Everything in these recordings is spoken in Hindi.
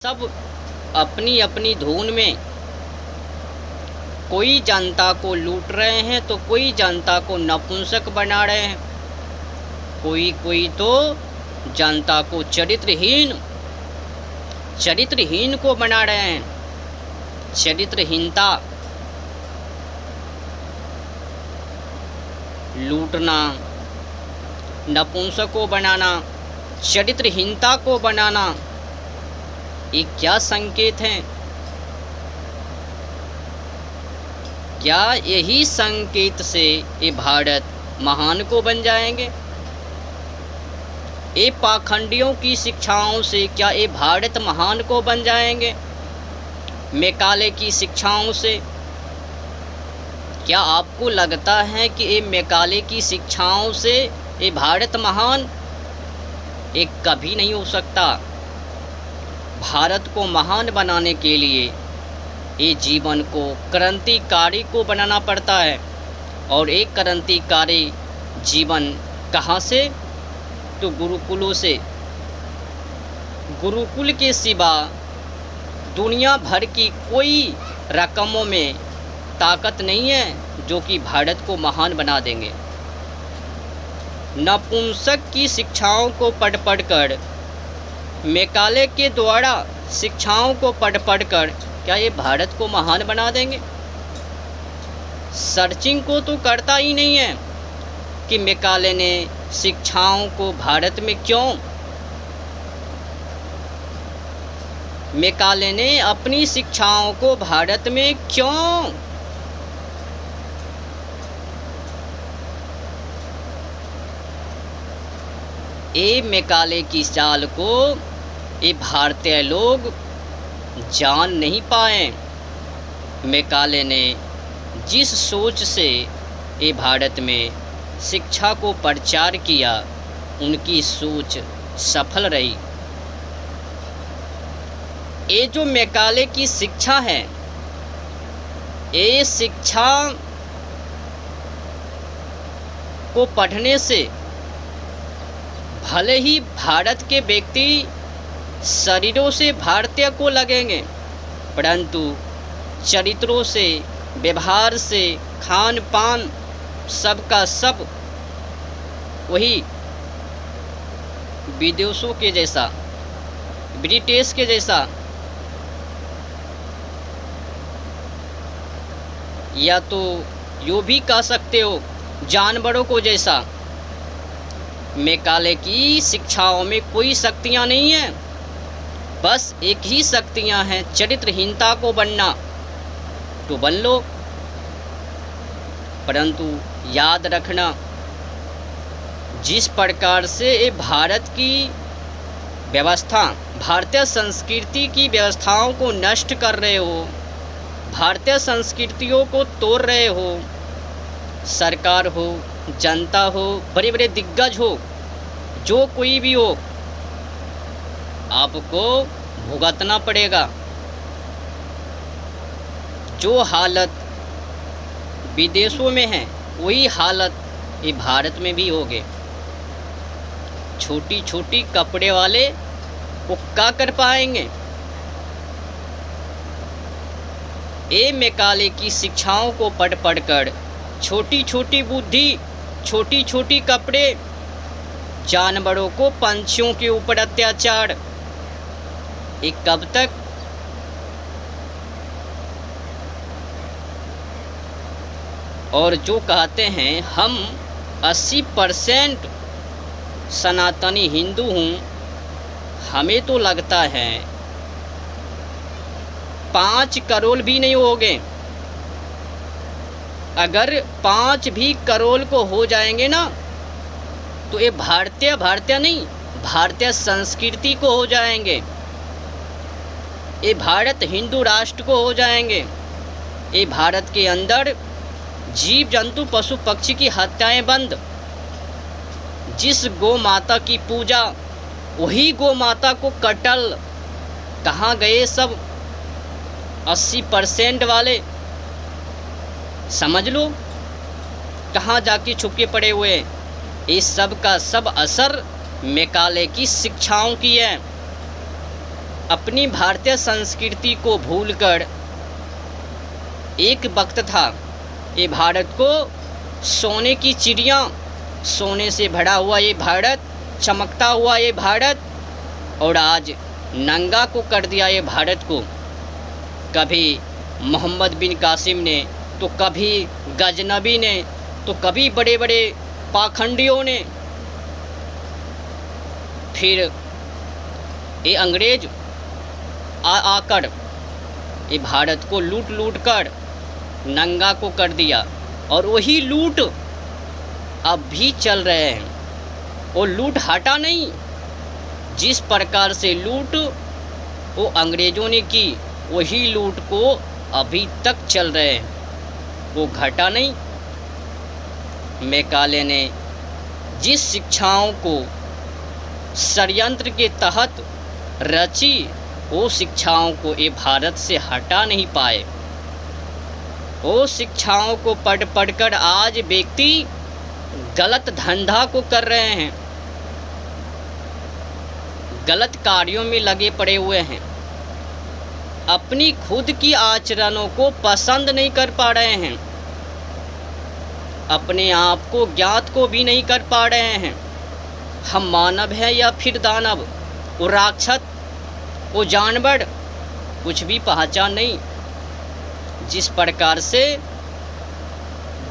सब अपनी अपनी धुन में कोई जनता को लूट रहे हैं तो कोई जनता को नपुंसक बना रहे हैं। कोई तो जनता को चरित्रहीन को बना रहे हैं। चरित्रहीनता, लूटना, नपुंसक को बनाना, चरित्रहीनता को बनाना, ये क्या संकेत हैं? क्या यही संकेत से ये भारत महान को बन जाएंगे? ये पाखंडियों की शिक्षाओं से क्या ये भारत महान को बन जाएंगे? मैकाले की शिक्षाओं से क्या आपको लगता है कि ये मैकाले की शिक्षाओं से ये भारत महान? ये कभी नहीं हो सकता। भारत को महान बनाने के लिए ये जीवन को क्रांतिकारी को बनाना पड़ता है। और एक क्रांतिकारी जीवन कहाँ से? तो गुरुकुलों से। गुरुकुल के सिवा दुनिया भर की कोई रकमों में ताकत नहीं है जो कि भारत को महान बना देंगे। नपुंसक की शिक्षाओं को पढ़ कर, मैकाले के द्वारा शिक्षाओं को पढ़ कर क्या ये भारत को महान बना देंगे? सर्चिंग को तो करता ही नहीं है कि मैकाले ने शिक्षाओं को भारत में क्यों, मैकाले ने अपनी शिक्षाओं को भारत में क्यों? ये मैकाले की चाल को ये भारतीय लोग जान नहीं पाए। मैकाले ने जिस सोच से ये भारत में शिक्षा को प्रचार किया, उनकी सोच सफल रही। ये जो मैकाले की शिक्षा है, ये शिक्षा को पढ़ने से भले ही भारत के व्यक्ति शरीरों से भारतीय को लगेंगे, परंतु चरित्रों से, व्यवहार से, खान पान सबका सब वही विदेशों के जैसा, ब्रिटिश के जैसा, या तो यो भी कह सकते हो जानवरों को जैसा। मैकाले की शिक्षाओं में कोई शक्तियाँ नहीं हैं, बस एक ही शक्तियाँ हैं, चरित्रहीनता को बनना। तो बन लो, परंतु याद रखना, जिस प्रकार से ये भारत की व्यवस्था, भारतीय संस्कृति की व्यवस्थाओं को नष्ट कर रहे हो, भारतीय संस्कृतियों को तोड़ रहे हो, सरकार हो, जनता हो, बड़े बड़े दिग्गज हो, जो कोई भी हो, आपको भुगतना पड़ेगा। जो हालत विदेशों में है वही हालत ये भारत में भी होगे। छोटी छोटी कपड़े वाले वो क्या कर पाएंगे? ये मैकाले की शिक्षाओं को पढ़ कर छोटी छोटी बुद्धि, छोटी छोटी कपड़े, जानवरों को, पंछियों के ऊपर अत्याचार, ये कब तक? और जो कहते हैं हम 80% सनातनी हिंदू हूँ, हमें तो लगता है 5 करोड़ भी नहीं होंगे। अगर 5 भी करोड़ को हो जाएंगे ना, तो ये भारतीय नहीं, भारतीय संस्कृति को हो जाएंगे। ये भारत हिंदू राष्ट्र को हो जाएंगे। ये भारत के अंदर जीव जंतु पशु पक्षी की हत्याएं बंद। जिस गौ माता की पूजा, वही गौ माता को कत्ल। कहाँ गए सब 80% वाले? समझ लो कहाँ जाके छुपके पड़े हुए। इस सब का सब असर मैकाले की शिक्षाओं की है। अपनी भारतीय संस्कृति को भूलकर, एक वक्त था ये भारत को सोने की चिड़िया, सोने से भरा हुआ ये भारत, चमकता हुआ ये भारत, और आज नंगा को कर दिया ये भारत को। कभी मोहम्मद बिन कासिम ने, तो कभी गजनबी ने, तो कभी बड़े बड़े पाखंडियों ने, फिर ये अंग्रेज आकर ये भारत को लूट लूट कर नंगा को कर दिया। और वही लूट अब भी चल रहे हैं। वो लूट हटा नहीं। जिस प्रकार से लूट वो अंग्रेज़ों ने की, वही लूट को अभी तक चल रहे हैं, वो घटा नहीं। मैकाले ने जिस शिक्षाओं को षड्यंत्र के तहत रची, वो शिक्षाओं को ये भारत से हटा नहीं पाए। वो शिक्षाओं को पढ़ पढ़कर आज व्यक्ति गलत धंधा को कर रहे हैं, गलत कार्यों में लगे पड़े हुए हैं, अपनी खुद की आचरणों को पसंद नहीं कर पा रहे हैं, अपने आप को ज्ञात को भी नहीं कर पा रहे हैं। हम मानव हैं या फिर दानव, वो राक्षस, वो जानवर, कुछ भी पहचान नहीं। जिस प्रकार से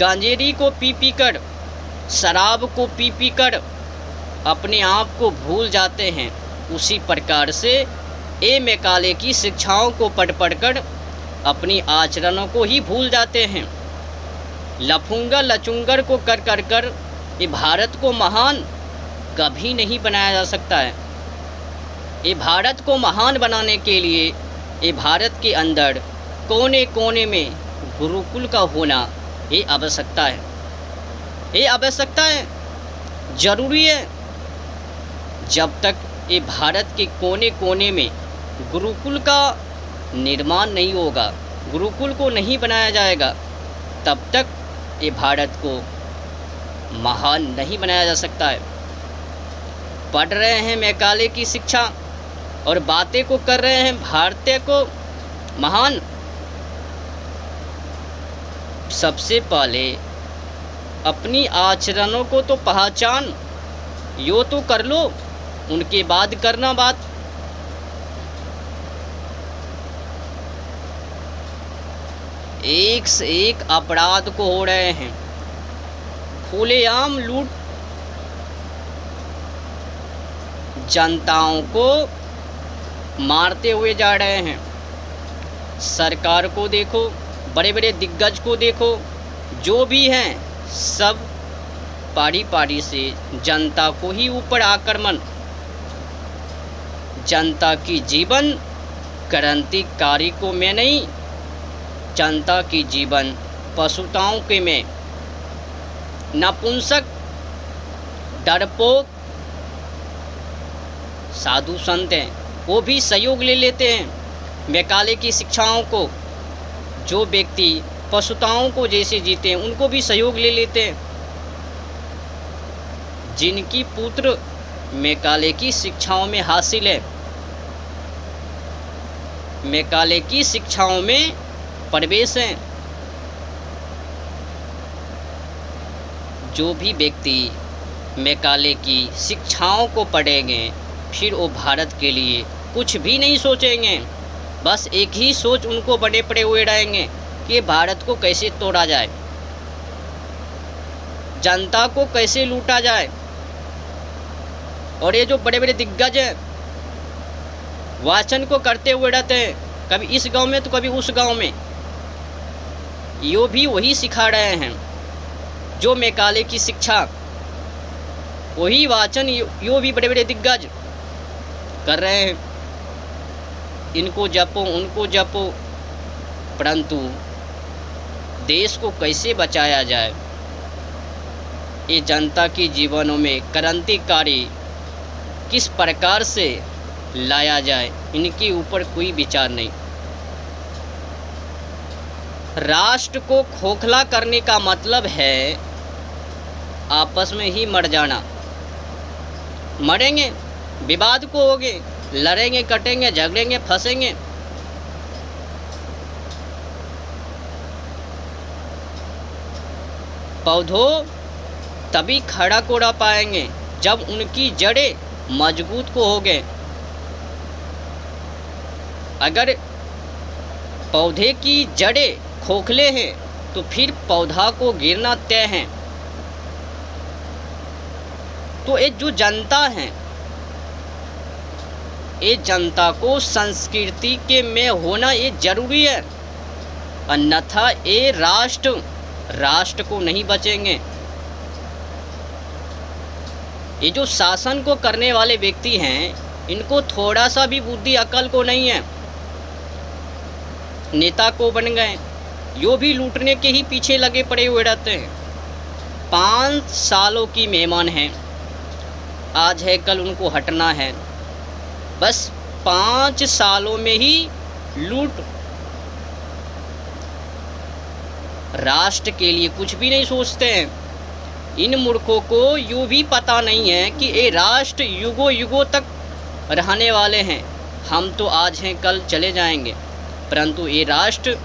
गांजेरी को पी पी कर, शराब को पी पी कर अपने आप को भूल जाते हैं, उसी प्रकार से ये मैकाले की शिक्षाओं को पढ़ पढ़ कर अपनी आचरणों को ही भूल जाते हैं। लफूंगा लचुंगर को कर कर कर ये भारत को महान कभी नहीं बनाया जा सकता है। ये भारत को महान बनाने के लिए ये भारत के अंदर कोने कोने में गुरुकुल का होना ये आवश्यकता है, ये आवश्यकता है, जरूरी है। जब तक ये भारत के कोने कोने में गुरुकुल का निर्माण नहीं होगा, गुरुकुल को नहीं बनाया जाएगा, तब तक ये भारत को महान नहीं बनाया जा सकता है। पढ़ रहे हैं मैकाले की शिक्षा और बातें को कर रहे हैं भारतीय को महान। सबसे पहले अपनी आचरणों को तो पहचान, यो तो कर लो, उनके बाद करना बात। एक से एक अपराध को हो रहे हैं, खुलेआम लूट, जनताओं को मारते हुए जा रहे हैं। सरकार को देखो, बड़े बड़े दिग्गज को देखो, जो भी हैं सब पारी पारी से जनता को ही ऊपर आक्रमण। जनता की जीवन क्रांतिकारी को में नहीं, जनता की जीवन पशुताओं के में। नपुंसक, डरपोक साधु संत हैं, वो भी सहयोग ले लेते हैं मैकाले की शिक्षाओं को। जो व्यक्ति पशुताओं को जैसे जीते हैं, उनको भी सहयोग ले लेते हैं। जिनकी पुत्र मैकाले की शिक्षाओं में हासिल है, मैकाले की शिक्षाओं में प्रवेश हैं, जो भी व्यक्ति मैकाले की शिक्षाओं को पढ़ेंगे, फिर वो भारत के लिए कुछ भी नहीं सोचेंगे। बस एक ही सोच उनको बने पड़े हुए रहेंगे कि भारत को कैसे तोड़ा जाए, जनता को कैसे लूटा जाए। और ये जो बड़े बड़े दिग्गज हैं, वाचन को करते हुए रहते हैं, कभी इस गांव में तो कभी उस गांव में, यो भी वही सिखा रहे हैं। जो मैकाले की शिक्षा, वही वाचन यो भी बड़े बड़े दिग्गज कर रहे हैं। इनको जपो, उनको जपो, परंतु देश को कैसे बचाया जाए, ये जनता की जीवनों में क्रांतिकारी किस प्रकार से लाया जाए, इनके ऊपर कोई विचार नहीं। राष्ट्र को खोखला करने का मतलब है आपस में ही मर जाना। मरेंगे, विवाद को होगे, लड़ेंगे, कटेंगे, झगड़ेंगे, फंसेंगे। पौधों तभी खड़ा कोड़ा पाएंगे जब उनकी जड़ें मजबूत को हो गए। अगर पौधे की जड़ें खोखले हैं तो फिर पौधा को गिरना तय है। तो ये जो जनता है, ये जनता को संस्कृति के में होना ये जरूरी है, अन्यथा ये राष्ट्र को नहीं बचेंगे। ये जो शासन को करने वाले व्यक्ति हैं, इनको थोड़ा सा भी बुद्धि अकल को नहीं है। नेता को बन गए, यो भी लूटने के ही पीछे लगे पड़े हुए रहते हैं। 5 सालों की मेहमान हैं, आज है कल उनको हटना है। बस 5 सालों में ही लूट। राष्ट्र के लिए कुछ भी नहीं सोचते हैं। इन मूर्खों को यूँ भी पता नहीं है कि ये राष्ट्र युगों युगों तक रहने वाले हैं। हम तो आज हैं कल चले जाएंगे, परंतु ये राष्ट्र